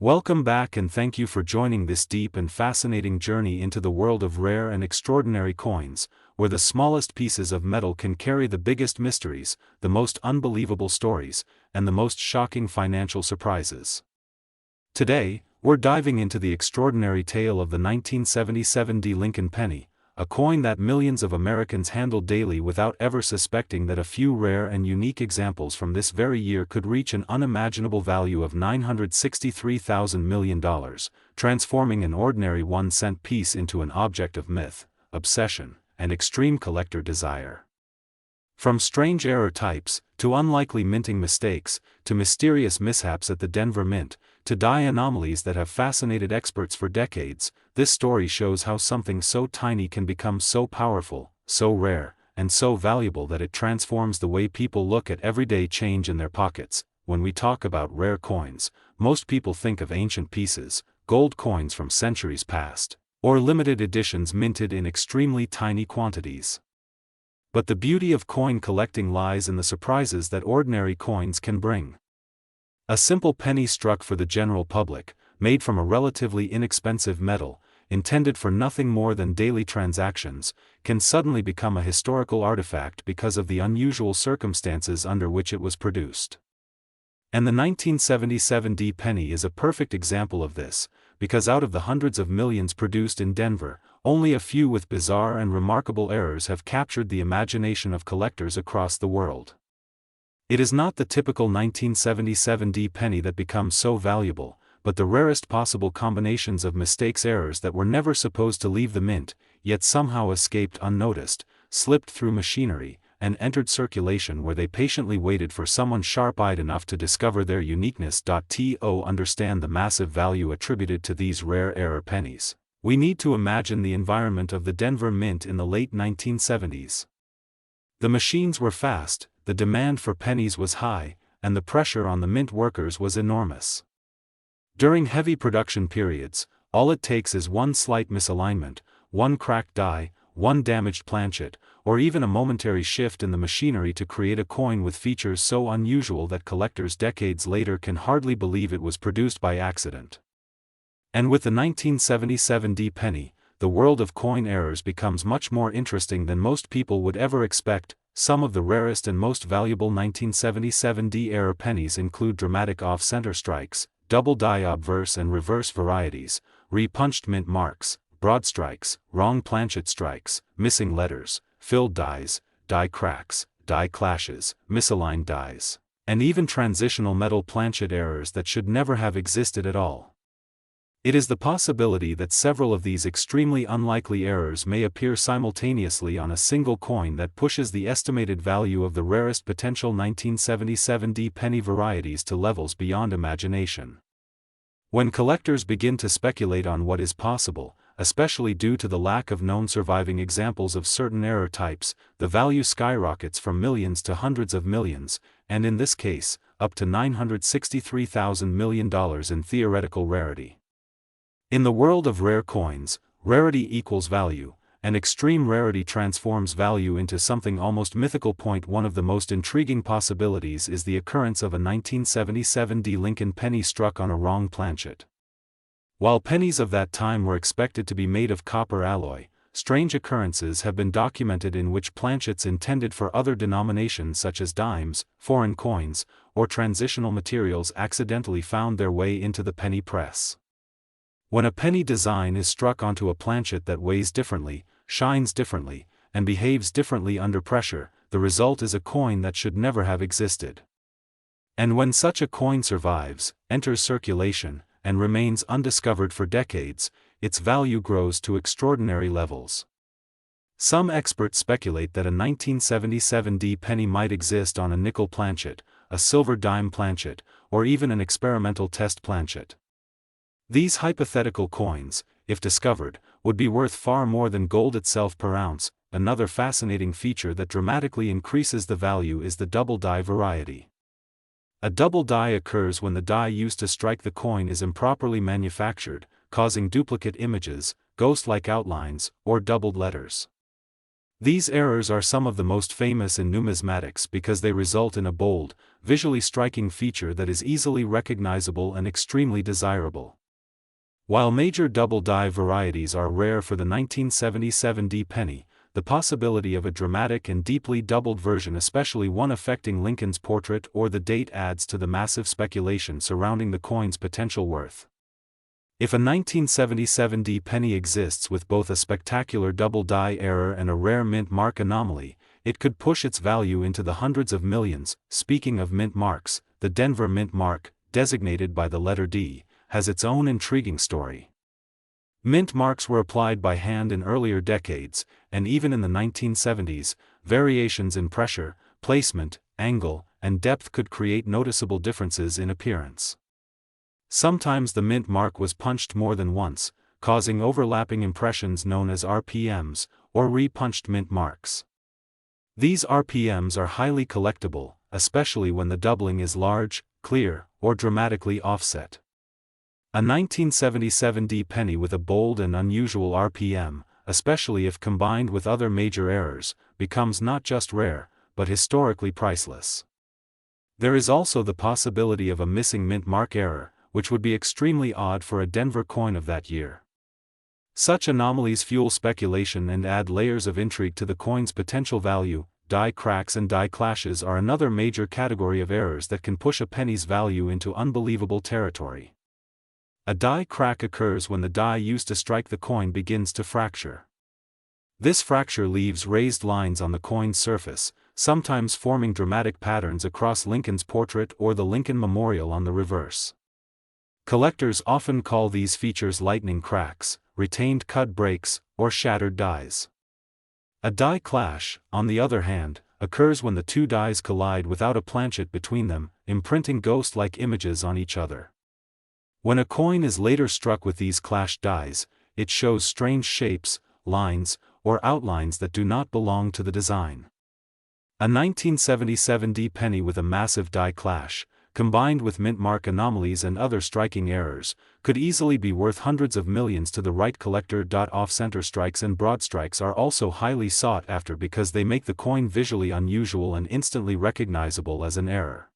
Welcome back and thank you for joining this deep and fascinating journey into the world of rare and extraordinary coins, where the smallest pieces of metal can carry the biggest mysteries, the most unbelievable stories, and the most shocking financial surprises. Today, we're diving into the extraordinary tale of the 1977 Lincoln penny, a coin that millions of Americans handle daily without ever suspecting that a few rare and unique examples from this very year could reach an unimaginable value of $963,000 million, transforming an ordinary 1-cent piece into an object of myth, obsession, and extreme collector desire. From strange error types, to unlikely minting mistakes, to mysterious mishaps at the Denver Mint, to die anomalies that have fascinated experts for decades, this story shows how something so tiny can become so powerful, so rare, and so valuable that it transforms the way people look at everyday change in their pockets. When we talk about rare coins, most people think of ancient pieces, gold coins from centuries past, or limited editions minted in extremely tiny quantities. But the beauty of coin collecting lies in the surprises that ordinary coins can bring. A simple penny struck for the general public, made from a relatively inexpensive metal, intended for nothing more than daily transactions, can suddenly become a historical artifact because of the unusual circumstances under which it was produced. And the 1977 penny is a perfect example of this, because out of the hundreds of millions produced in Denver, only a few with bizarre and remarkable errors have captured the imagination of collectors across the world. It is not the typical 1977 penny that becomes so valuable, but the rarest possible combinations of errors that were never supposed to leave the mint, yet somehow escaped unnoticed, slipped through machinery, and entered circulation where they patiently waited for someone sharp-eyed enough to discover their uniqueness. To understand the massive value attributed to these rare error pennies, we need to imagine the environment of the Denver Mint in the late 1970s. The machines were fast, the demand for pennies was high, and the pressure on the mint workers was enormous. During heavy production periods, all it takes is one slight misalignment, one cracked die, one damaged planchet, or even a momentary shift in the machinery to create a coin with features so unusual that collectors decades later can hardly believe it was produced by accident. And with the 1977 penny, the world of coin errors becomes much more interesting than most people would ever expect. Some of the rarest and most valuable 1977 error pennies include dramatic off-center strikes, double die obverse and reverse varieties, re-punched mint marks, broad strikes, wrong planchet strikes, missing letters, filled dies, die cracks, die clashes, misaligned dies, and even transitional metal planchet errors that should never have existed at all. It is the possibility that several of these extremely unlikely errors may appear simultaneously on a single coin that pushes the estimated value of the rarest potential 1977 penny varieties to levels beyond imagination. When collectors begin to speculate on what is possible, especially due to the lack of known surviving examples of certain error types, the value skyrockets from millions to hundreds of millions, and in this case, up to $963,000 million in theoretical rarity. In the world of rare coins, rarity equals value, and extreme rarity transforms value into something almost mythical. One of the most intriguing possibilities is the occurrence of a 1977 Lincoln penny struck on a wrong planchet. While pennies of that time were expected to be made of copper alloy, strange occurrences have been documented in which planchets intended for other denominations such as dimes, foreign coins, or transitional materials accidentally found their way into the penny press. When a penny design is struck onto a planchet that weighs differently, shines differently, and behaves differently under pressure, the result is a coin that should never have existed. And when such a coin survives, enters circulation, and remains undiscovered for decades, its value grows to extraordinary levels. Some experts speculate that a 1977 penny might exist on a nickel planchet, a silver dime planchet, or even an experimental test planchet. These hypothetical coins, if discovered, would be worth far more than gold itself per ounce. Another fascinating feature that dramatically increases the value is the double die variety. A double die occurs when the die used to strike the coin is improperly manufactured, causing duplicate images, ghost-like outlines, or doubled letters. These errors are some of the most famous in numismatics because they result in a bold, visually striking feature that is easily recognizable and extremely desirable. While major double die varieties are rare for the 1977 D penny, the possibility of a dramatic and deeply doubled version, especially one affecting Lincoln's portrait or the date, adds to the massive speculation surrounding the coin's potential worth. If a 1977 D penny exists with both a spectacular double die error and a rare mint mark anomaly, it could push its value into the hundreds of millions. Speaking of mint marks, the Denver mint mark, designated by the letter D, has its own intriguing story. Mint marks were applied by hand in earlier decades, and even in the 1970s, variations in pressure, placement, angle, and depth could create noticeable differences in appearance. Sometimes the mint mark was punched more than once, causing overlapping impressions known as RPMs, or re-punched mint marks. These RPMs are highly collectible, especially when the doubling is large, clear, or dramatically offset. A 1977 D penny with a bold and unusual RPM, especially if combined with other major errors, becomes not just rare, but historically priceless. There is also the possibility of a missing mint mark error, which would be extremely odd for a Denver coin of that year. Such anomalies fuel speculation and add layers of intrigue to the coin's potential value. Die cracks and die clashes are another major category of errors that can push a penny's value into unbelievable territory. A die crack occurs when the die used to strike the coin begins to fracture. This fracture leaves raised lines on the coin's surface, sometimes forming dramatic patterns across Lincoln's portrait or the Lincoln Memorial on the reverse. Collectors often call these features lightning cracks, retained cut breaks, or shattered dies. A die clash, on the other hand, occurs when the two dies collide without a planchet between them, imprinting ghost-like images on each other. When a coin is later struck with these clashed dies, it shows strange shapes, lines, or outlines that do not belong to the design. A 1977 D penny with a massive die clash, combined with mint mark anomalies and other striking errors, could easily be worth hundreds of millions to the right collector. Off-center strikes and broad strikes are also highly sought after because they make the coin visually unusual and instantly recognizable as an error.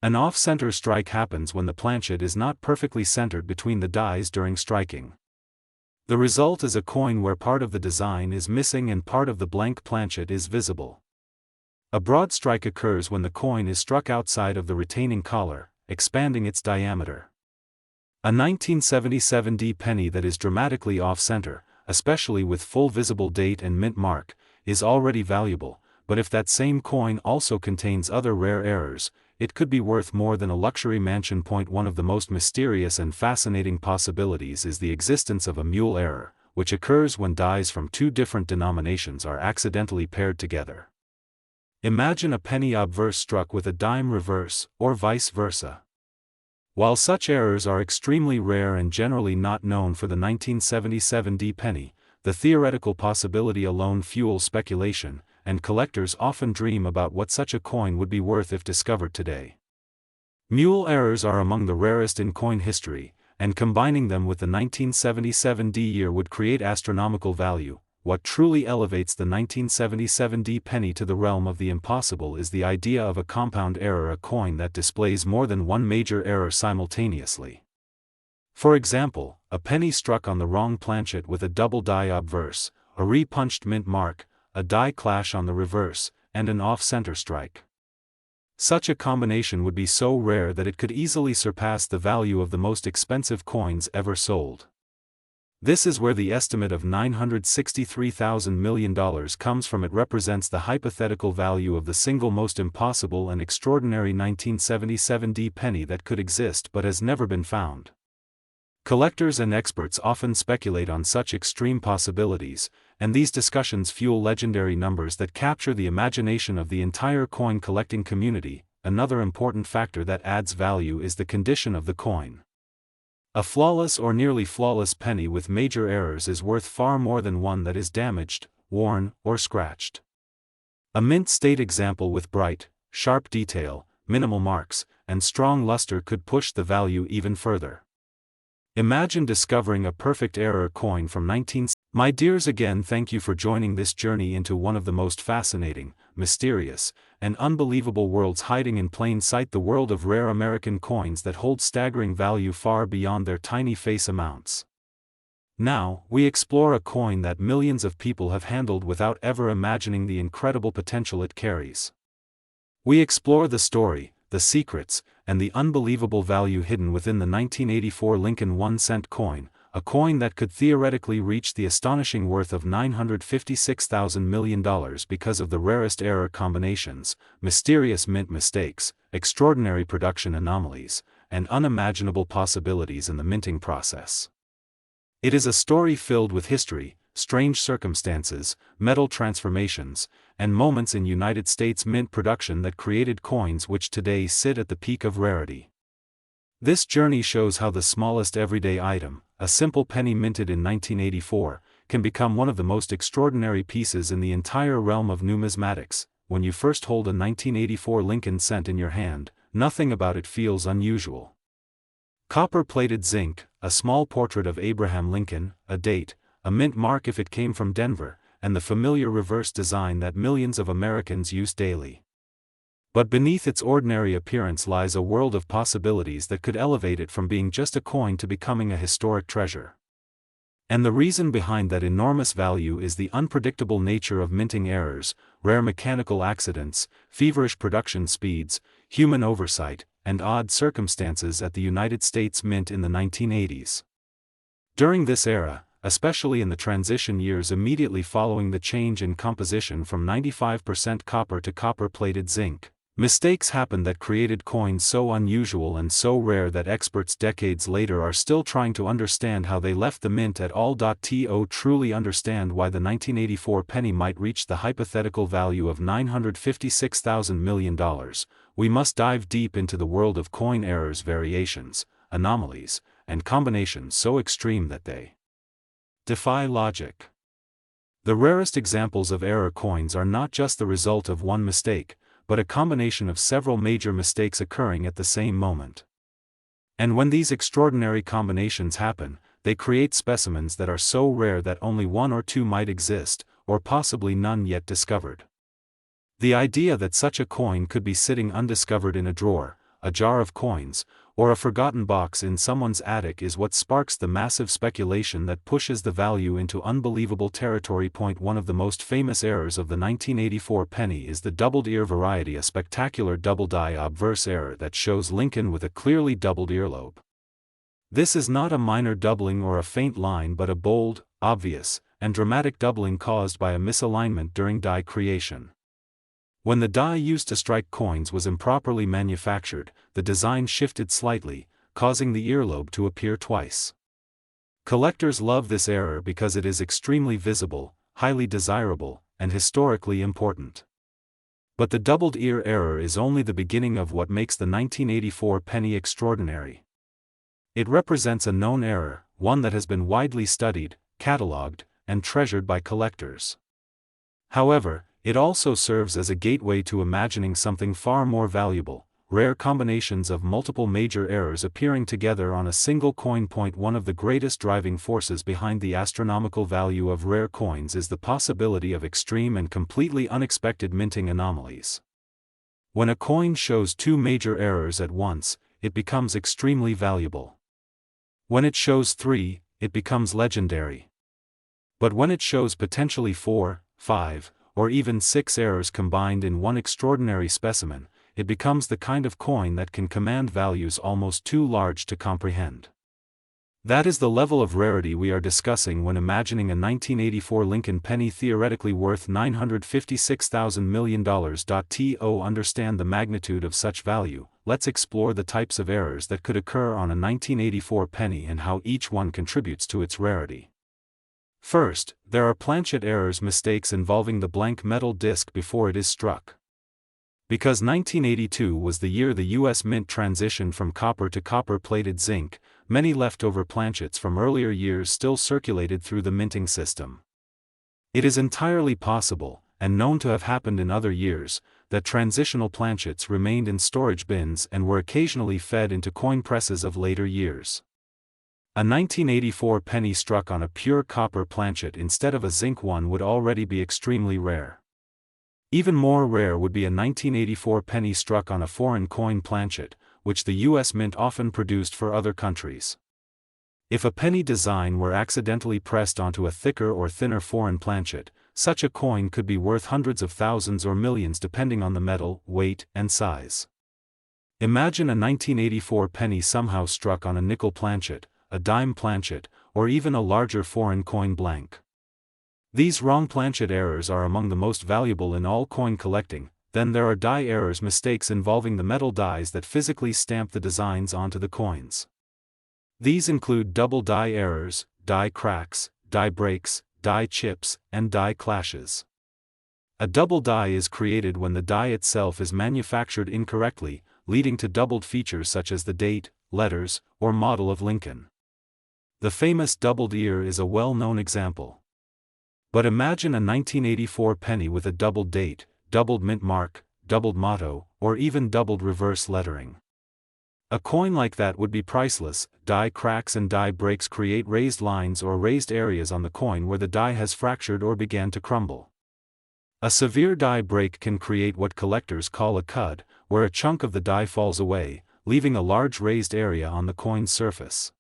An off-center strike happens when the planchet is not perfectly centered between the dies during striking. The result is a coin where part of the design is missing and part of the blank planchet is visible. A broad strike occurs when the coin is struck outside of the retaining collar, expanding its diameter. A 1977 D penny that is dramatically off-center, especially with full visible date and mint mark, is already valuable, but if that same coin also contains other rare errors, it could be worth more than a luxury mansion. One of the most mysterious and fascinating possibilities is the existence of a mule error, which occurs when dies from two different denominations are accidentally paired together. Imagine a penny obverse struck with a dime reverse, or vice versa. While such errors are extremely rare and generally not known for the 1977 D penny, the theoretical possibility alone fuels speculation, and collectors often dream about what such a coin would be worth if discovered today. Mule errors are among the rarest in coin history, and combining them with the 1977 D year would create astronomical value. What truly elevates the 1977 D penny to the realm of the impossible is the idea of a compound error, a coin that displays more than one major error simultaneously. For example, a penny struck on the wrong planchet with a double die obverse, a re-punched mint mark, a die clash on the reverse, and an off-center strike. Such a combination would be so rare that it could easily surpass the value of the most expensive coins ever sold. This is where the estimate of $963,000 million comes from. It represents the hypothetical value of the single most impossible and extraordinary 1977 D penny that could exist but has never been found. Collectors and experts often speculate on such extreme possibilities, and these discussions fuel legendary numbers that capture the imagination of the entire coin collecting community. Another important factor that adds value is the condition of the coin. A flawless or nearly flawless penny with major errors is worth far more than one that is damaged, worn, or scratched. A mint state example with bright, sharp detail, minimal marks, and strong luster could push the value even further. Imagine discovering a perfect error coin from 19... My dears, again, thank you for joining this journey into one of the most fascinating, mysterious, and unbelievable worlds hiding in plain sight, the world of rare American coins that hold staggering value far beyond their tiny face amounts. Now, we explore a coin that millions of people have handled without ever imagining the incredible potential it carries. We explore the story, the secrets, and the unbelievable value hidden within the 1984 Lincoln 1-cent coin, a coin that could theoretically reach the astonishing worth of $956,000 million because of the rarest error combinations, mysterious mint mistakes, extraordinary production anomalies, and unimaginable possibilities in the minting process. It is a story filled with history, strange circumstances, metal transformations, and moments in United States mint production that created coins which today sit at the peak of rarity. This journey shows how the smallest everyday item, a simple penny minted in 1984, can become one of the most extraordinary pieces in the entire realm of numismatics. When you first hold a 1984 Lincoln cent in your hand, nothing about it feels unusual. Copper-plated zinc, a small portrait of Abraham Lincoln, a date, a mint mark if it came from Denver, and the familiar reverse design that millions of Americans use daily. But beneath its ordinary appearance lies a world of possibilities that could elevate it from being just a coin to becoming a historic treasure. And the reason behind that enormous value is the unpredictable nature of minting errors, rare mechanical accidents, feverish production speeds, human oversight, and odd circumstances at the United States Mint in the 1980s. During this era, especially in the transition years immediately following the change in composition from 95% copper to copper-plated zinc, mistakes happened that created coins so unusual and so rare that experts decades later are still trying to understand how they left the mint at all. To truly understand why the 1984 penny might reach the hypothetical value of $956,000 million, we must dive deep into the world of coin errors, variations, anomalies, and combinations so extreme that they defy logic. The rarest examples of error coins are not just the result of one mistake, but a combination of several major mistakes occurring at the same moment. And when these extraordinary combinations happen, they create specimens that are so rare that only one or two might exist, or possibly none yet discovered. The idea that such a coin could be sitting undiscovered in a drawer, a jar of coins, or a forgotten box in someone's attic is what sparks the massive speculation that pushes the value into unbelievable territory. One of the most famous errors of the 1984 penny is the doubled ear variety, a spectacular double-die obverse error that shows Lincoln with a clearly doubled earlobe. This is not a minor doubling or a faint line but a bold, obvious, and dramatic doubling caused by a misalignment during die creation. When the die used to strike coins was improperly manufactured, the design shifted slightly, causing the earlobe to appear twice. Collectors love this error because it is extremely visible, highly desirable, and historically important. But the doubled ear error is only the beginning of what makes the 1984 penny extraordinary. It represents a known error, one that has been widely studied, catalogued, and treasured by collectors. However, it also serves as a gateway to imagining something far more valuable, rare combinations of multiple major errors appearing together on a single coin. One of the greatest driving forces behind the astronomical value of rare coins is the possibility of extreme and completely unexpected minting anomalies. When a coin shows two major errors at once, it becomes extremely valuable. When it shows three, it becomes legendary. But when it shows potentially 4, 5, or even 6 errors combined in one extraordinary specimen, it becomes the kind of coin that can command values almost too large to comprehend. That is the level of rarity we are discussing when imagining a 1984 Lincoln penny theoretically worth $956,000 million. To understand the magnitude of such value, let's explore the types of errors that could occur on a 1984 penny and how each one contributes to its rarity. First, there are planchet errors, mistakes involving the blank metal disc before it is struck. Because 1982 was the year the U.S. Mint transitioned from copper to copper-plated zinc, many leftover planchets from earlier years still circulated through the minting system. It is entirely possible, and known to have happened in other years, that transitional planchets remained in storage bins and were occasionally fed into coin presses of later years. A 1984 penny struck on a pure copper planchet instead of a zinc one would already be extremely rare. Even more rare would be a 1984 penny struck on a foreign coin planchet, which the US Mint often produced for other countries. If a penny design were accidentally pressed onto a thicker or thinner foreign planchet, such a coin could be worth hundreds of thousands or millions depending on the metal, weight, and size. Imagine a 1984 penny somehow struck on a nickel planchet, a dime planchet, or even a larger foreign coin blank. These wrong planchet errors are among the most valuable in all coin collecting. Then there are die errors, mistakes involving the metal dies that physically stamp the designs onto the coins. These include double die errors, die cracks, die breaks, die chips, and die clashes. A double die is created when the die itself is manufactured incorrectly, leading to doubled features such as the date, letters, or model of Lincoln. The famous doubled ear is a well-known example. But imagine a 1984 penny with a doubled date, doubled mint mark, doubled motto, or even doubled reverse lettering. A coin like that would be priceless. Die cracks and die breaks create raised lines or raised areas on the coin where the die has fractured or began to crumble. A severe die break can create what collectors call a cud, where a chunk of the die falls away, leaving a large raised area on the coin's surface.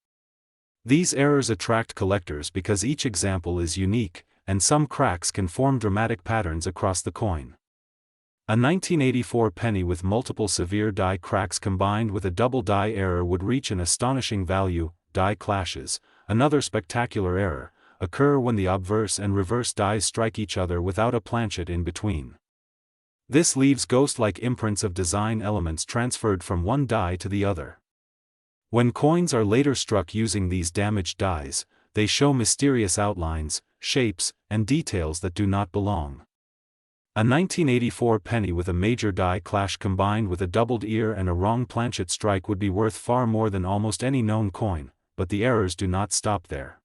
These errors attract collectors because each example is unique, and some cracks can form dramatic patterns across the coin. A 1984 penny with multiple severe die cracks combined with a double die error would reach an astonishing value. Die clashes, another spectacular error, occur when the obverse and reverse dies strike each other without a planchet in between. This leaves ghost-like imprints of design elements transferred from one die to the other. When coins are later struck using these damaged dies, they show mysterious outlines, shapes, and details that do not belong. A 1984 penny with a major die clash combined with a doubled ear and a wrong planchet strike would be worth far more than almost any known coin, but the errors do not stop there.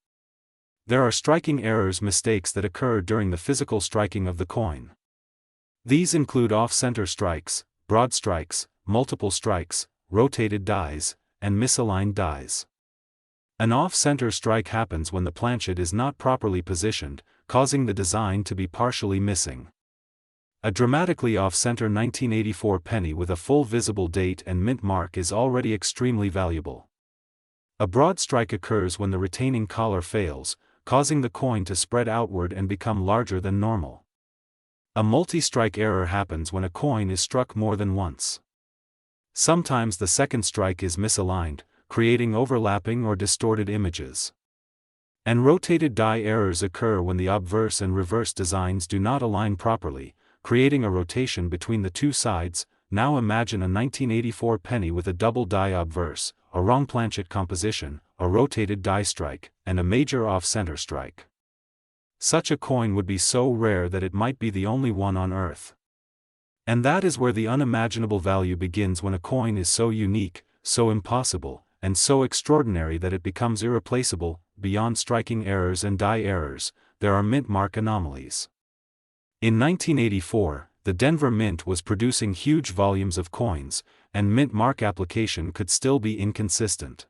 There are striking errors, mistakes that occur during the physical striking of the coin. These include off-center strikes, broad strikes, multiple strikes, rotated dies, and misaligned dies. An off-center strike happens when the planchet is not properly positioned, causing the design to be partially missing. A dramatically off-center 1984 penny with a full visible date and mint mark is already extremely valuable. A broad strike occurs when the retaining collar fails, causing the coin to spread outward and become larger than normal. A multi-strike error happens when a coin is struck more than once. Sometimes the second strike is misaligned, creating overlapping or distorted images. And rotated die errors occur when the obverse and reverse designs do not align properly, creating a rotation between the two sides. Now imagine a 1984 penny with a double die obverse, a wrong planchet composition, a rotated die strike, and a major off-center strike. Such a coin would be so rare that it might be the only one on Earth. And that is where the unimaginable value begins, when a coin is so unique, so impossible, and so extraordinary that it becomes irreplaceable. Beyond striking errors and die errors, there are mint mark anomalies. In 1984, the Denver Mint was producing huge volumes of coins, and mint mark application could still be inconsistent.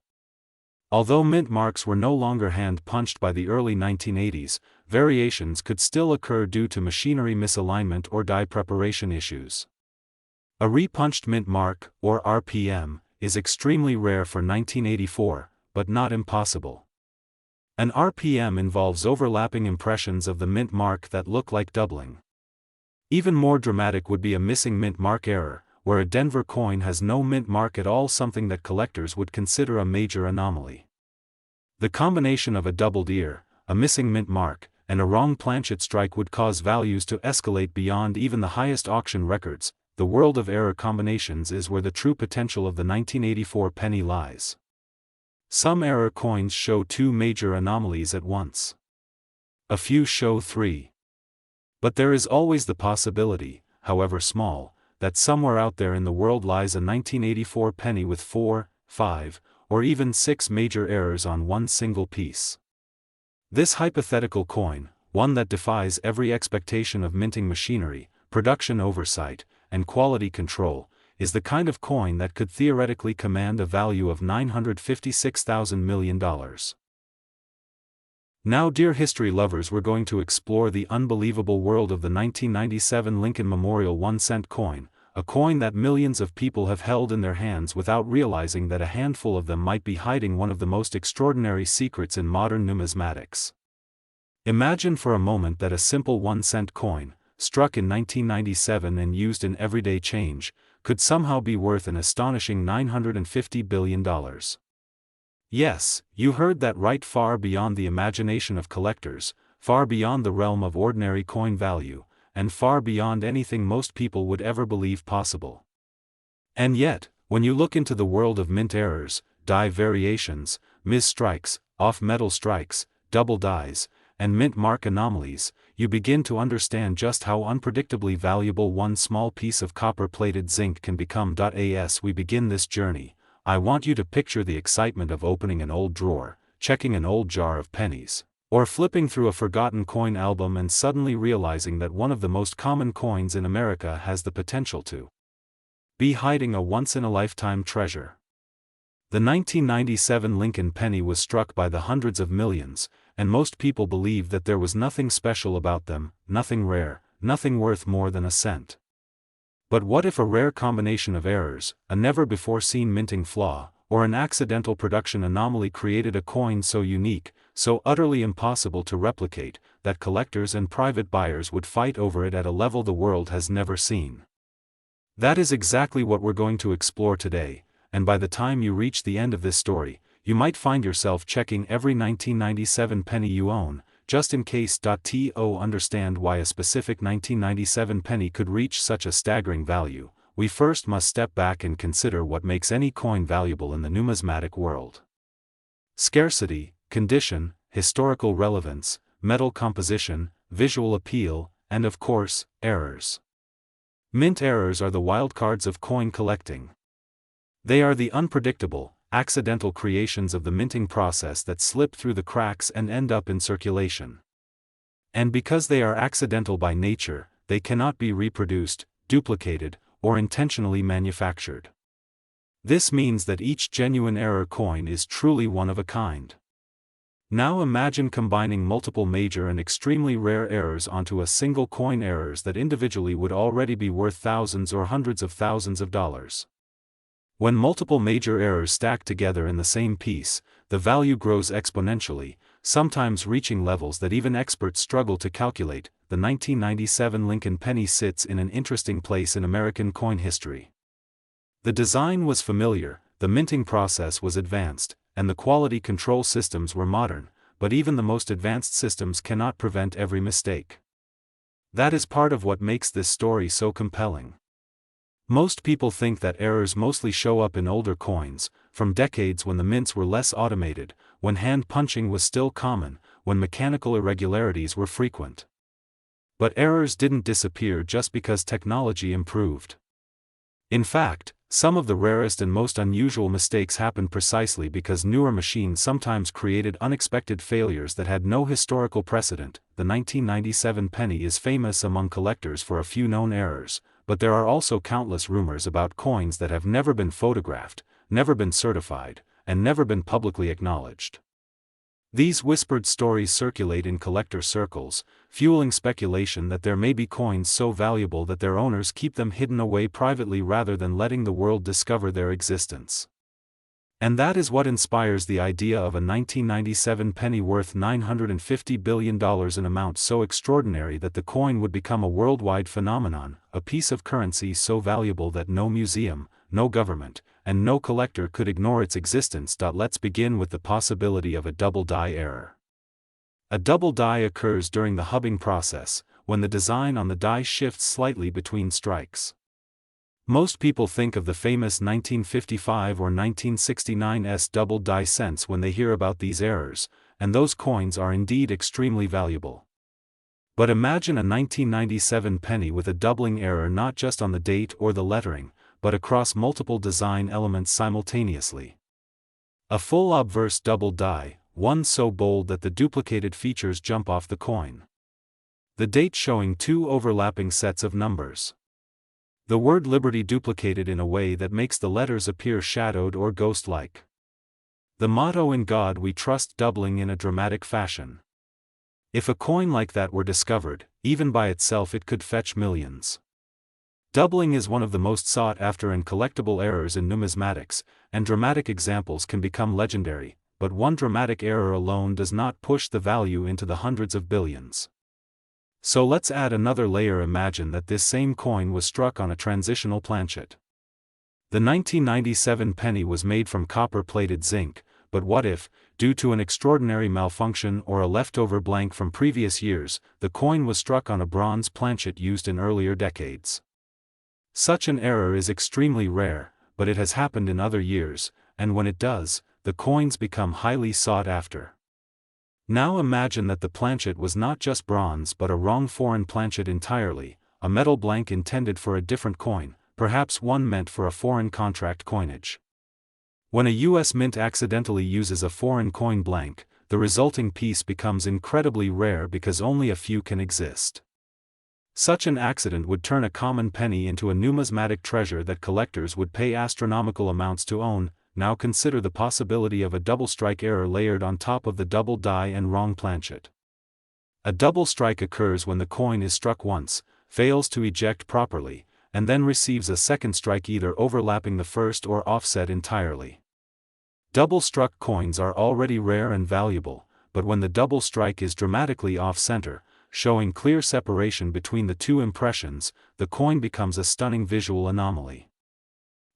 Although mint marks were no longer hand-punched by the early 1980s, variations could still occur due to machinery misalignment or die preparation issues. A repunched mint mark, or RPM, is extremely rare for 1984, but not impossible. An RPM involves overlapping impressions of the mint mark that look like doubling. Even more dramatic would be a missing mint mark error, where a Denver coin has no mint mark at all, something that collectors would consider a major anomaly. The combination of a doubled ear, a missing mint mark, and a wrong planchet strike would cause values to escalate beyond even the highest auction records. The world of error combinations is where the true potential of the 1984 penny lies. Some error coins show two major anomalies at once. A few show three. But there is always the possibility, however small, that somewhere out there in the world lies a 1984 penny with 4, 5, or even 6 major errors on one single piece. This hypothetical coin, one that defies every expectation of minting machinery, production oversight, and quality control, is the kind of coin that could theoretically command a value of $956,000 million. Now, dear history lovers, we're going to explore the unbelievable world of the 1997 Lincoln Memorial 1-cent coin, a coin that millions of people have held in their hands without realizing that a handful of them might be hiding one of the most extraordinary secrets in modern numismatics. Imagine for a moment that a simple 1-cent coin, struck in 1997 and used in everyday change, could somehow be worth an astonishing $950 billion. Yes, you heard that right, far beyond the imagination of collectors, far beyond the realm of ordinary coin value, and far beyond anything most people would ever believe possible. And yet, when you look into the world of mint errors, die variations, mis-strikes, off-metal strikes, double dies, and mint mark anomalies, you begin to understand just how unpredictably valuable one small piece of copper-plated zinc can become. As we begin this journey, I want you to picture the excitement of opening an old drawer, checking an old jar of pennies, or flipping through a forgotten coin album and suddenly realizing that one of the most common coins in America has the potential to be hiding a once-in-a-lifetime treasure. The 1997 Lincoln penny was struck by the hundreds of millions, and most people believed that there was nothing special about them, nothing rare, nothing worth more than a cent. But what if a rare combination of errors, a never-before-seen minting flaw, or an accidental production anomaly created a coin so unique, so utterly impossible to replicate, that collectors and private buyers would fight over it at a level the world has never seen? That is exactly what we're going to explore today, and by the time you reach the end of this story, you might find yourself checking every 1997 penny you own, just in case. To understand why a specific 1997 penny could reach such a staggering value, we first must step back and consider what makes any coin valuable in the numismatic world. Scarcity, condition, historical relevance, metal composition, visual appeal, and of course, errors. Mint errors are the wildcards of coin collecting. They are the unpredictable, accidental creations of the minting process that slip through the cracks and end up in circulation. And because they are accidental by nature, they cannot be reproduced, duplicated, or intentionally manufactured. This means that each genuine error coin is truly one of a kind. Now imagine combining multiple major and extremely rare errors onto a single coin, errors that individually would already be worth thousands or hundreds of thousands of dollars. When multiple major errors stack together in the same piece, the value grows exponentially, sometimes reaching levels that even experts struggle to calculate. The 1997 Lincoln penny sits in an interesting place in American coin history. The design was familiar, the minting process was advanced, and the quality control systems were modern, but even the most advanced systems cannot prevent every mistake. That is part of what makes this story so compelling. Most people think that errors mostly show up in older coins, from decades when the mints were less automated, when hand punching was still common, when mechanical irregularities were frequent. But errors didn't disappear just because technology improved. In fact, some of the rarest and most unusual mistakes happened precisely because newer machines sometimes created unexpected failures that had no historical precedent. The 1997 penny is famous among collectors for a few known errors, but there are also countless rumors about coins that have never been photographed, never been certified, and never been publicly acknowledged. These whispered stories circulate in collector circles, fueling speculation that there may be coins so valuable that their owners keep them hidden away privately rather than letting the world discover their existence. And that is what inspires the idea of a 1997 penny worth $950 billion, an amount so extraordinary that the coin would become a worldwide phenomenon, a piece of currency so valuable that no museum, no government, and no collector could ignore its existence. Let's begin with the possibility of a double die error. A double die occurs during the hubbing process, when the design on the die shifts slightly between strikes. Most people think of the famous 1955 or 1969's double die cents when they hear about these errors, and those coins are indeed extremely valuable. But imagine a 1997 penny with a doubling error not just on the date or the lettering, but across multiple design elements simultaneously. A full obverse double die, one so bold that the duplicated features jump off the coin. The date showing two overlapping sets of numbers. The word liberty duplicated in a way that makes the letters appear shadowed or ghost-like. The motto "In God We Trust" doubling in a dramatic fashion. If a coin like that were discovered, even by itself it could fetch millions. Doubling is one of the most sought-after and collectible errors in numismatics, and dramatic examples can become legendary, but one dramatic error alone does not push the value into the hundreds of billions. So let's add another layer. Imagine that this same coin was struck on a transitional planchet. The 1997 penny was made from copper-plated zinc, but what if, due to an extraordinary malfunction or a leftover blank from previous years, the coin was struck on a bronze planchet used in earlier decades? Such an error is extremely rare, but it has happened in other years, and when it does, the coins become highly sought after. Now imagine that the planchet was not just bronze but a wrong foreign planchet entirely, a metal blank intended for a different coin, perhaps one meant for a foreign contract coinage. When a U.S. mint accidentally uses a foreign coin blank, the resulting piece becomes incredibly rare because only a few can exist. Such an accident would turn a common penny into a numismatic treasure that collectors would pay astronomical amounts to own. Now consider the possibility of a double strike error layered on top of the double die and wrong planchet. A double strike occurs when the coin is struck once, fails to eject properly, and then receives a second strike either overlapping the first or offset entirely. Double-struck coins are already rare and valuable, but when the double strike is dramatically off-center, showing clear separation between the two impressions, the coin becomes a stunning visual anomaly.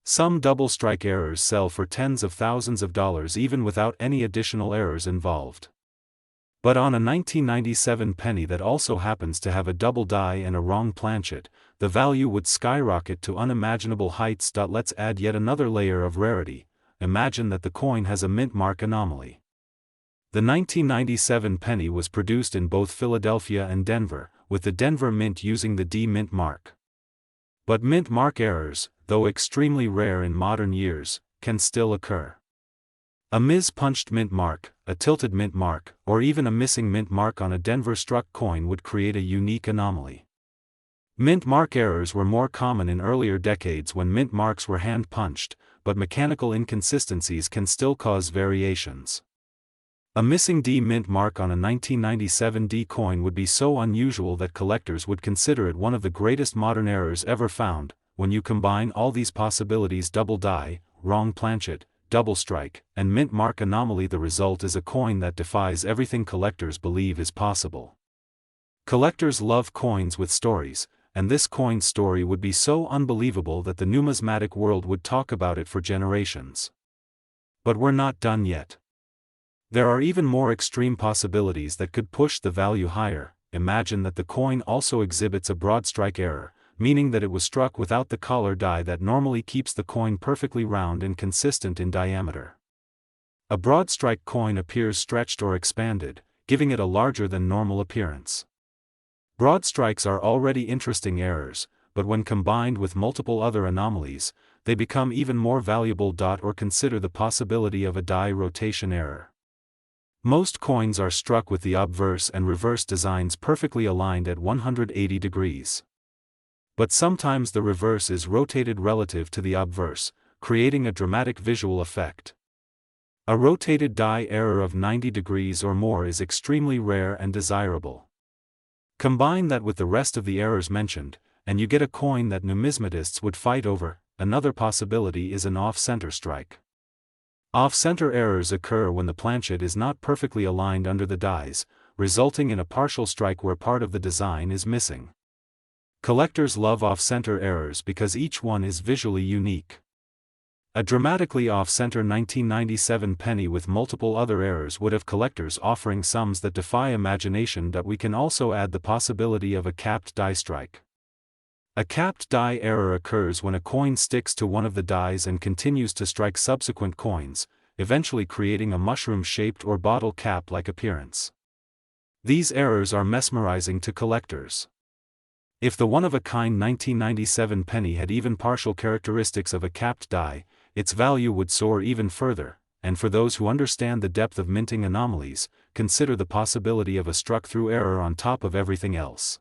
Some double-strike errors sell for tens of thousands of dollars even without any additional errors involved. But on a 1997 penny that also happens to have a double die and a wrong planchet, the value would skyrocket to unimaginable heights. Let's add yet another layer of rarity. Imagine that the coin has a mint mark anomaly. The 1997 penny was produced in both Philadelphia and Denver, with the Denver Mint using the D mint mark. But mint mark errors, though extremely rare in modern years, can still occur. A mis-punched mint mark, a tilted mint mark, or even a missing mint mark on a Denver-struck coin would create a unique anomaly. Mint mark errors were more common in earlier decades when mint marks were hand-punched, but mechanical inconsistencies can still cause variations. A missing D mint mark on a 1997 D coin would be so unusual that collectors would consider it one of the greatest modern errors ever found. When you combine all these possibilities, double die, wrong planchet, double strike, and mint mark anomaly, the result is a coin that defies everything collectors believe is possible. Collectors love coins with stories, and this coin's story would be so unbelievable that the numismatic world would talk about it for generations. But we're not done yet. There are even more extreme possibilities that could push the value higher. Imagine that the coin also exhibits a broad strike error, meaning that it was struck without the collar die that normally keeps the coin perfectly round and consistent in diameter. A broad strike coin appears stretched or expanded, giving it a larger than normal appearance. Broad strikes are already interesting errors, but when combined with multiple other anomalies, they become even more valuable. Or consider the possibility of a die rotation error. Most coins are struck with the obverse and reverse designs perfectly aligned at 180 degrees. But sometimes the reverse is rotated relative to the obverse, creating a dramatic visual effect. A rotated die error of 90 degrees or more is extremely rare and desirable. Combine that with the rest of the errors mentioned, and you get a coin that numismatists would fight over. Another possibility is an off-center strike. Off-center errors occur when the planchet is not perfectly aligned under the dies, resulting in a partial strike where part of the design is missing. Collectors love off-center errors because each one is visually unique. A dramatically off-center 1997 penny with multiple other errors would have collectors offering sums that defy imagination. We can also add the possibility of a capped die strike. A capped die error occurs when a coin sticks to one of the dies and continues to strike subsequent coins, eventually creating a mushroom-shaped or bottle cap-like appearance. These errors are mesmerizing to collectors. If the one-of-a-kind 1997 penny had even partial characteristics of a capped die, its value would soar even further, and for those who understand the depth of minting anomalies, consider the possibility of a struck-through error on top of everything else.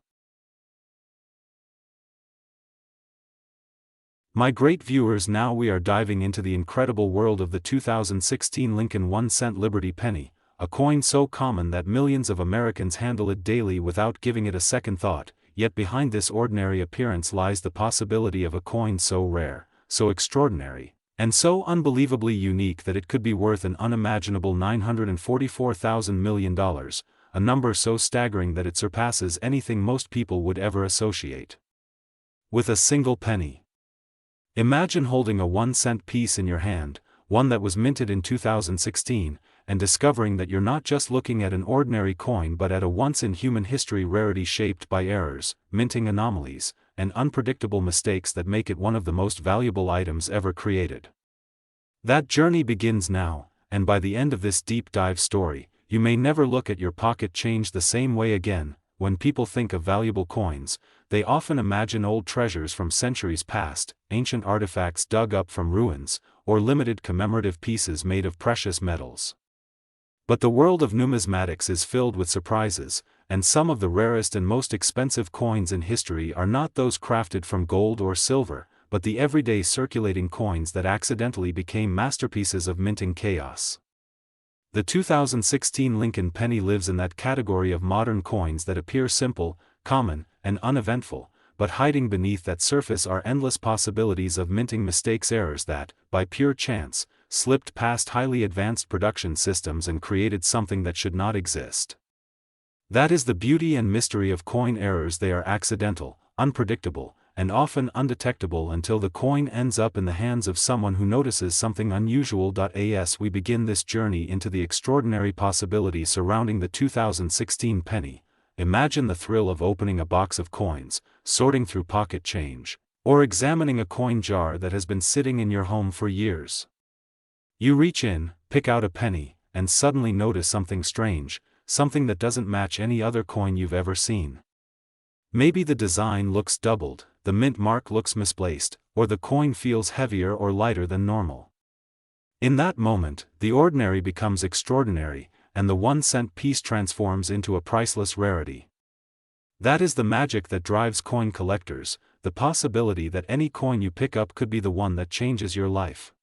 My great viewers, now we are diving into the incredible world of the 2016 Lincoln 1-cent Liberty Penny, a coin so common that millions of Americans handle it daily without giving it a second thought, yet behind this ordinary appearance lies the possibility of a coin so rare, so extraordinary, and so unbelievably unique that it could be worth an unimaginable $944,000 million, a number so staggering that it surpasses anything most people would ever associate with a single penny. Imagine holding a 1-cent piece in your hand, one that was minted in 2016, and discovering that you're not just looking at an ordinary coin but at a once-in-human-history rarity shaped by errors, minting anomalies, and unpredictable mistakes that make it one of the most valuable items ever created. That journey begins now, and by the end of this deep dive story, you may never look at your pocket change the same way again. When people think of valuable coins, they often imagine old treasures from centuries past, ancient artifacts dug up from ruins, or limited commemorative pieces made of precious metals. But the world of numismatics is filled with surprises, and some of the rarest and most expensive coins in history are not those crafted from gold or silver, but the everyday circulating coins that accidentally became masterpieces of minting chaos. The 2016 Lincoln penny lives in that category of modern coins that appear simple, common, and uneventful, but hiding beneath that surface are endless possibilities of minting mistakes, errors that, by pure chance, slipped past highly advanced production systems and created something that should not exist. That is the beauty and mystery of coin errors. They are accidental, unpredictable, and often undetectable until the coin ends up in the hands of someone who notices something unusual. As we begin this journey into the extraordinary possibilities surrounding the 2016 penny, imagine the thrill of opening a box of coins, sorting through pocket change, or examining a coin jar that has been sitting in your home for years. You reach in, pick out a penny, and suddenly notice something strange, something that doesn't match any other coin you've ever seen. Maybe the design looks doubled, the mint mark looks misplaced, or the coin feels heavier or lighter than normal. In that moment, the ordinary becomes extraordinary, and the 1-cent piece transforms into a priceless rarity. That is the magic that drives coin collectors, the possibility that any coin you pick up could be the one that changes your life.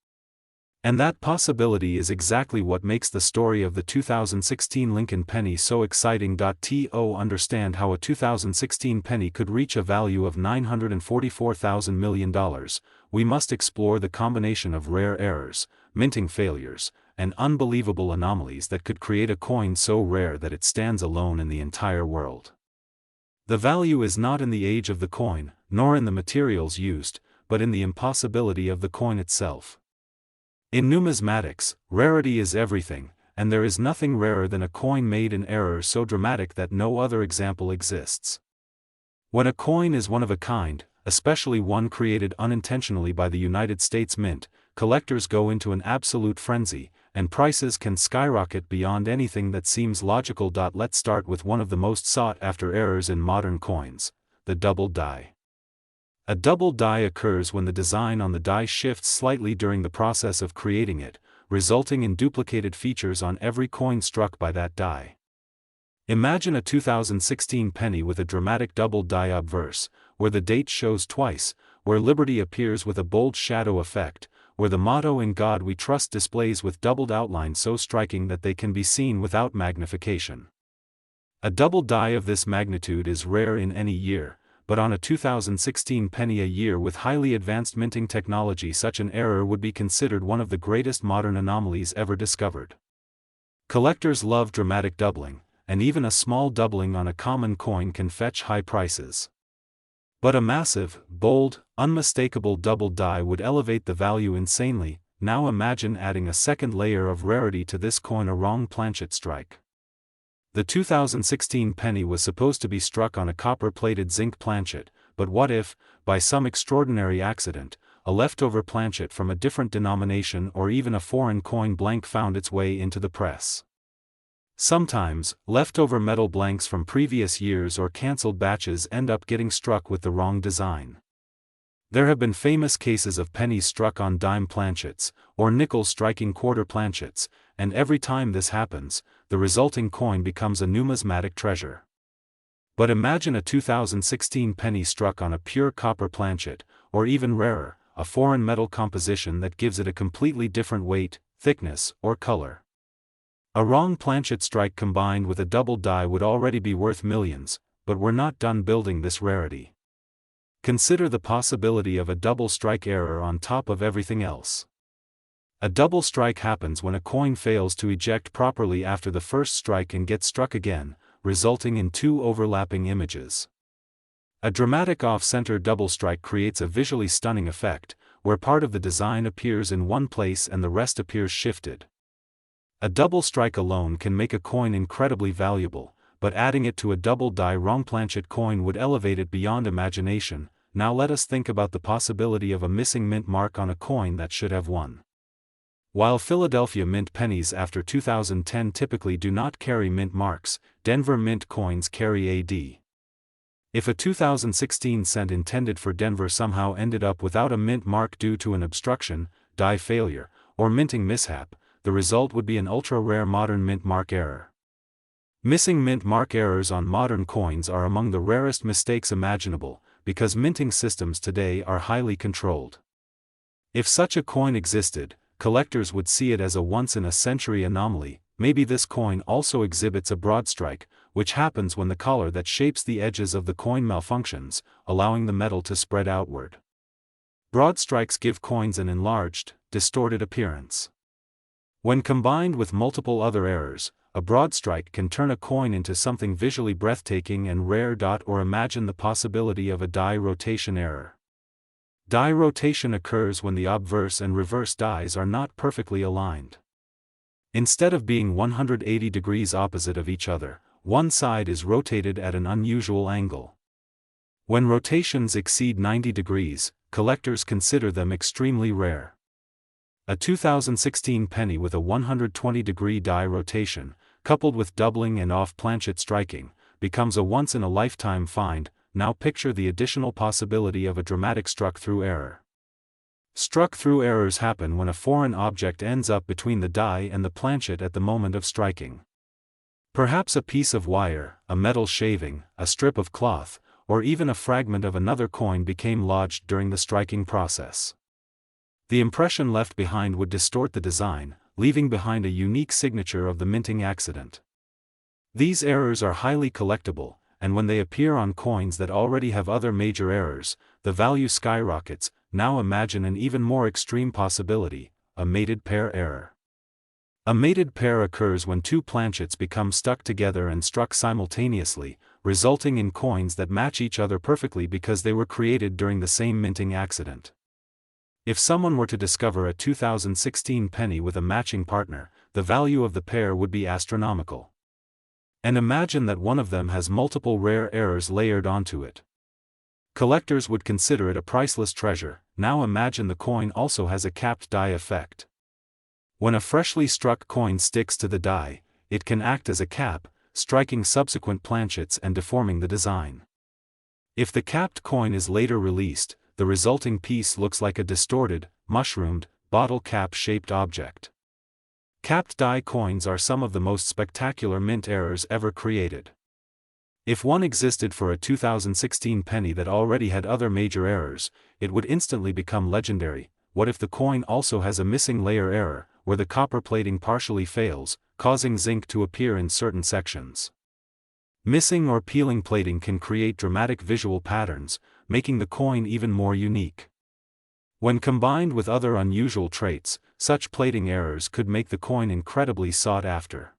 And that possibility is exactly what makes the story of the 2016 Lincoln penny so exciting. To understand how a 2016 penny could reach a value of $944,000 million, we must explore the combination of rare errors, minting failures, and unbelievable anomalies that could create a coin so rare that it stands alone in the entire world. The value is not in the age of the coin, nor in the materials used, but in the impossibility of the coin itself. In numismatics, rarity is everything, and there is nothing rarer than a coin made in error so dramatic that no other example exists. When a coin is one of a kind, especially one created unintentionally by the United States Mint, collectors go into an absolute frenzy, and prices can skyrocket beyond anything that seems logical. Let's start with one of the most sought-after errors in modern coins, the double die. A double die occurs when the design on the die shifts slightly during the process of creating it, resulting in duplicated features on every coin struck by that die. Imagine a 2016 penny with a dramatic double die obverse, where the date shows twice, where Liberty appears with a bold shadow effect, where the motto "In God We Trust" displays with doubled outline so striking that they can be seen without magnification. A double die of this magnitude is rare in any year, but on a 2016 penny, a year with highly advanced minting technology, such an error would be considered one of the greatest modern anomalies ever discovered. Collectors love dramatic doubling, and even a small doubling on a common coin can fetch high prices. But a massive, bold, unmistakable double die would elevate the value insanely. Now imagine adding a second layer of rarity to this coin: a wrong planchet strike. The 2016 penny was supposed to be struck on a copper-plated zinc planchet, but what if, by some extraordinary accident, a leftover planchet from a different denomination or even a foreign coin blank found its way into the press? Sometimes, leftover metal blanks from previous years or cancelled batches end up getting struck with the wrong design. There have been famous cases of pennies struck on dime planchets, or nickels striking quarter planchets, and every time this happens, the resulting coin becomes a numismatic treasure. But imagine a 2016 penny struck on a pure copper planchet, or even rarer, a foreign metal composition that gives it a completely different weight, thickness, or color. A wrong planchet strike combined with a double die would already be worth millions, but we're not done building this rarity. Consider the possibility of a double strike error on top of everything else. A double strike happens when a coin fails to eject properly after the first strike and gets struck again, resulting in two overlapping images. A dramatic off-center double strike creates a visually stunning effect, where part of the design appears in one place and the rest appears shifted. A double strike alone can make a coin incredibly valuable, but adding it to a double die wrong planchet coin would elevate it beyond imagination. Now let us think about the possibility of a missing mint mark on a coin that should have one. While Philadelphia Mint pennies after 2010 typically do not carry mint marks, Denver Mint coins carry AD. If a 2016 cent intended for Denver somehow ended up without a mint mark due to an obstruction, die failure, or minting mishap, the result would be an ultra-rare modern mint mark error. Missing mint mark errors on modern coins are among the rarest mistakes imaginable, because minting systems today are highly controlled. If such a coin existed, collectors would see it as a once-in-a-century anomaly. Maybe this coin also exhibits a broad strike, which happens when the collar that shapes the edges of the coin malfunctions, allowing the metal to spread outward. Broad strikes give coins an enlarged, distorted appearance. When combined with multiple other errors, a broad strike can turn a coin into something visually breathtaking and rare. Or imagine the possibility of a die rotation error. Die rotation occurs when the obverse and reverse dies are not perfectly aligned. Instead of being 180 degrees opposite of each other, one side is rotated at an unusual angle. When rotations exceed 90 degrees, collectors consider them extremely rare. A 2016 penny with a 120-degree die rotation, coupled with doubling and off-planchet striking, becomes a once-in-a-lifetime find. Now picture the additional possibility of a dramatic struck-through error. Struck-through errors happen when a foreign object ends up between the die and the planchet at the moment of striking. Perhaps a piece of wire, a metal shaving, a strip of cloth, or even a fragment of another coin became lodged during the striking process. The impression left behind would distort the design, leaving behind a unique signature of the minting accident. These errors are highly collectible, and when they appear on coins that already have other major errors, the value skyrockets. Now imagine an even more extreme possibility, a mated pair error. A mated pair occurs when two planchets become stuck together and struck simultaneously, resulting in coins that match each other perfectly because they were created during the same minting accident. If someone were to discover a 2016 penny with a matching partner, the value of the pair would be astronomical. And imagine that one of them has multiple rare errors layered onto it. Collectors would consider it a priceless treasure. Now imagine the coin also has a capped die effect. When a freshly struck coin sticks to the die, it can act as a cap, striking subsequent planchets and deforming the design. If the capped coin is later released, the resulting piece looks like a distorted, mushroomed, bottle cap-shaped object. Capped die coins are some of the most spectacular mint errors ever created. If one existed for a 2016 penny that already had other major errors, it would instantly become legendary. What if the coin also has a missing layer error, where the copper plating partially fails, causing zinc to appear in certain sections? Missing or peeling plating can create dramatic visual patterns, making the coin even more unique. When combined with other unusual traits, such plating errors could make the coin incredibly sought after.